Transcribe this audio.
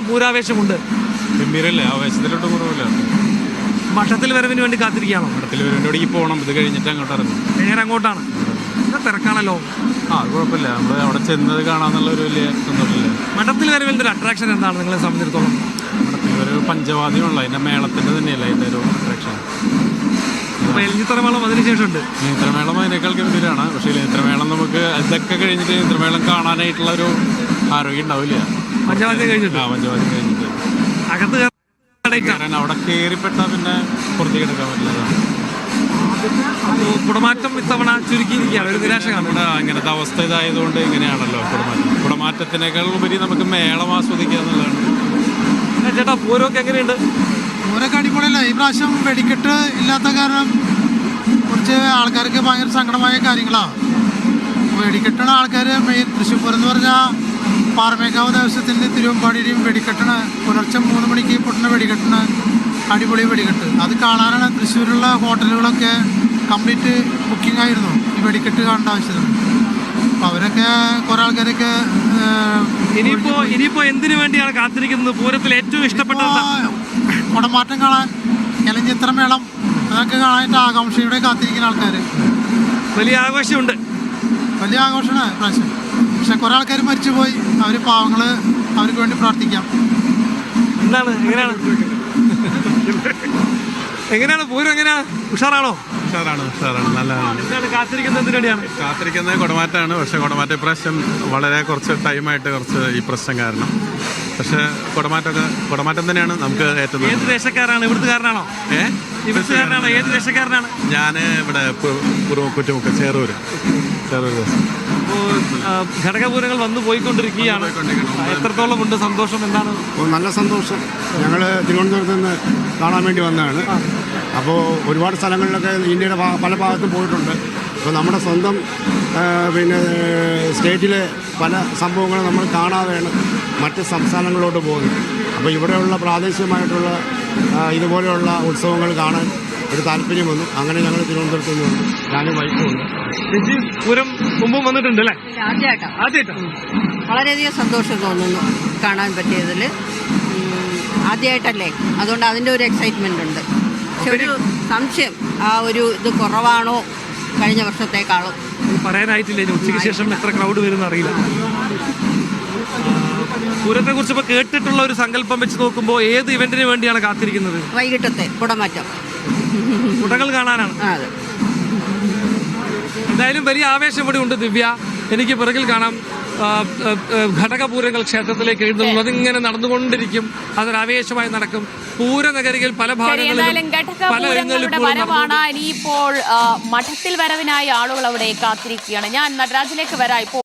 എത്രത്തോളം പൂരാവേശമുണ്ട്? ഗംഭീരല്ലേ, ആവേശത്തിലോട്ട് കുറവില്ല. മഠത്തിൽ വരവിന് വേണ്ടി കാത്തിരിക്കുകയാണോ? മഠത്തിൽ വരവിൻ്റെ പോകണം, ഇത് കഴിഞ്ഞിട്ട് അങ്ങോട്ട് ഇറങ്ങും. നേരെ അങ്ങോട്ടാണ്. തിരക്കാണല്ലോ. അത് കുഴപ്പമില്ല, നമ്മൾ അവിടെ ചെന്നത് കാണാന്നുള്ള ഒരു വലിയ സന്തോഷമില്ല. മഠത്തിൽ വരവിൻ്റെ ഒരു അട്രാക്ഷൻ എന്താണ് നിങ്ങളെ സംബന്ധിച്ചിടത്തോളം? മഠത്തിൽ ഒരു പഞ്ചവാദ്യമുള്ള അതിൻ്റെ മേളത്തിൻ്റെ തന്നെയല്ല അതിൻ്റെ ഒരു അട്രാക്ഷൻ. എലിഞ്ഞിത്തറമേളം അതിനുശേഷമുണ്ട്. നേത്രമേളം അതിനേക്കാൾ ഗംഭീരമാണ്. പക്ഷേ നേത്രമേളം നമുക്ക് ഇതൊക്കെ കഴിഞ്ഞിട്ട് നേത്രമേളം കാണാനായിട്ടുള്ള ഒരു ആരോഗ്യം ഉണ്ടാവില്ല. പഞ്ചവാദ്യം കഴിഞ്ഞിട്ട് പഞ്ചവാദ്യം കഴിഞ്ഞിട്ട് അകത്ത് അവിടെ കയറിപ്പെട്ട പിന്നെ പുറത്തേക്ക് എടുക്കാൻ പറ്റില്ലതാണ്. കുടമാറ്റം ഇത്തവണ ചുരുക്കിയിരിക്കുകയാണ്, ഒരു നിരാശ കാണുന്നുണ്ട്. അങ്ങനത്തെ അവസ്ഥ ഇതായതുകൊണ്ട് ഇങ്ങനെയാണല്ലോ കുടമാറ്റത്തിനേക്കാൾ ഉപരി നമുക്ക് മേളം ആസ്വദിക്കുക എന്നുള്ളതാണ്. ചേട്ടാ, പൂരമൊക്കെ എങ്ങനെയുണ്ട്? പൂരമൊക്കെ അടിപൊളിയല്ല. ഈ പ്രാവശ്യം വെടിക്കെട്ട് ഇല്ലാത്ത കാരണം കുറച്ച് ആൾക്കാർക്ക് ഭയങ്കര സങ്കടമായ കാര്യങ്ങളാണ്. വെടിക്കെട്ടാണ് ആൾക്കാർ മെയിൻ. തൃശ്ശൂർ പൂരം എന്ന് പറഞ്ഞാൽ പാറമേക്കാവ് ദേവസ്വത്തിൻ്റെ തിരുവമ്പാടിയുടെയും വെടിക്കെട്ടിന് പുലർച്ചെ 3 മണിക്ക് പൊട്ടുന്ന വെടിക്കെട്ടിന് അടിപൊളി വെടിക്കെട്ട്. അത് കാണാനാണ് തൃശ്ശൂരിലുള്ള ഹോട്ടലുകളൊക്കെ കംപ്ലീറ്റ് ബുക്കിംഗ് ആയിരുന്നു ഈ വെടിക്കെട്ട് കാണേണ്ട ആവശ്യത്തിന്. അപ്പം അവരൊക്കെ കുറേ ആൾക്കാരൊക്കെ ഇനിയിപ്പോ എന്തിനു വേണ്ടിയാണ് കാത്തിരിക്കുന്നത്? പൂരത്തിൽ ഏറ്റവും ഇഷ്ടപ്പെട്ട കുടമാറ്റം കാണാൻ, എലഞ്ഞിത്തറ മേളം, അതൊക്കെ കാണാനായിട്ട് ആകാംക്ഷയോടെ കാത്തിരിക്കുന്ന ആൾക്കാർ. വലിയ ആഘോഷമുണ്ട്, വലിയ ആഘോഷമാണ് പ്രാവശ്യം. പക്ഷെ കുറേ ആൾക്കാർ മരിച്ചുപോയി. അവർ പാവങ്ങൾ, അവർക്ക് വേണ്ടി പ്രാർത്ഥിക്കാം. എന്താണ്, എങ്ങനെയാണ് പൂരം? എങ്ങനെയാണ്, ഉഷാറാണോ? ഉഷാറാണ്, നല്ലതാണ്. കാത്തിരിക്കുന്നത് വേണ്ടിയാണ് കാത്തിരിക്കുന്നത് കുടമാറ്റമാണ്. പക്ഷെ കുടമാറ്റ ഇപ്രാവശ്യം വളരെ കുറച്ച് ടൈമായിട്ട് കുറച്ച് ഈ പ്രശ്നം കാരണം. പക്ഷെ കുടമാറ്റം തന്നെയാണ് നമുക്ക് ഏറ്റവും. ഏത് ദേശക്കാരാണ്? ഇവിടുത്തുകാരനാണോ? ഇവിടുത്തുകാരനാണോ? ഏത് ദേശക്കാരനാണ്? ഞാൻ ഇവിടെ കുറ്റുമുക്ക് ചേറൂർ ദേശം. അപ്പോൾ ഘടകപൂരങ്ങൾ വന്നു പോയിക്കൊണ്ടിരിക്കുകയാണ്. എത്രത്തോളം ഉണ്ട് സന്തോഷം? എന്താണ്? നല്ല സന്തോഷം. ഞങ്ങൾ തിരുവനന്തപുരത്ത് നിന്ന് കാണാൻ വേണ്ടി വന്നതാണ്. അപ്പോൾ ഒരുപാട് സ്ഥലങ്ങളിലൊക്കെ ഇന്ത്യയുടെ പല ഭാഗത്തും പോയിട്ടുണ്ട്. അപ്പോൾ നമ്മുടെ സ്വന്തം സ്റ്റേറ്റിലെ പല സംഭവങ്ങളും നമ്മൾ കാണാതെയാണ് മറ്റ് സംസ്ഥാനങ്ങളിലോട്ട് പോകുന്നത്. അപ്പോൾ ഇവിടെയുള്ള പ്രാദേശികമായിട്ടുള്ള ഇതുപോലെയുള്ള ഉത്സവങ്ങൾ കാണാൻ ഒരു താല്പര്യം വന്നു. അങ്ങനെ ഞങ്ങൾ തിരുവനന്തപുരത്ത് നിന്ന് വന്നു. ഞാനും വൈഫുണ്ട്. പൂരം മുമ്പും വന്നിട്ടുണ്ട് അല്ലേ? ആദ്യമായിട്ടാണ്. വളരെയധികം സന്തോഷം തോന്നുന്നു കാണാൻ പറ്റിയതിൽ. ആദ്യമായിട്ടല്ലേ, അതുകൊണ്ട് അതിൻ്റെ ഒരു എക്സൈറ്റ്മെൻ്റ് ഉണ്ട്. പക്ഷെ ഒരു സംശയം, ആ ഒരു ഇത് കുറവാണോ കഴിഞ്ഞ വർഷത്തേക്കാളും പറയാനായിട്ടില്ല. ഉച്ചയ്ക്ക് ശേഷം എത്ര ക്രൗഡ് വരുമെന്ന് അറിയില്ല. പൂരത്തെ കുറിച്ച് ഇപ്പോൾ കേട്ടിട്ടുള്ള ഒരു സങ്കല്പം വെച്ച് നോക്കുമ്പോൾ ഏത് ഇവന്റിന് വേണ്ടിയാണ് കാത്തിരിക്കുന്നത്? വൈകിട്ടത്തെ കുടമാറ്റം, കുടകൾ കാണാനാണ്. എന്തായാലും വലിയ ആവേശം ഇവിടെ ഉണ്ട്. ദിവ്യ, എനിക്ക് പിറകിൽ കാണാം ഘടകപൂരങ്ങൾ ക്ഷേത്രത്തിലേക്ക് എഴുതുന്നത്. അതിങ്ങനെ നടന്നുകൊണ്ടിരിക്കും, അതൊരാവേശമായി നടക്കും. പൂരനഗരികൾ പല ഭാഗങ്ങളിലും പല വരവാണ്. ഇനിയിപ്പോൾ മഠത്തിൽ വരവിനായി ആളുകൾ അവിടെ കാത്തിരിക്കുകയാണ്. ഞാൻ നടരാജിലേക്ക് വരാം. ഇപ്പോൾ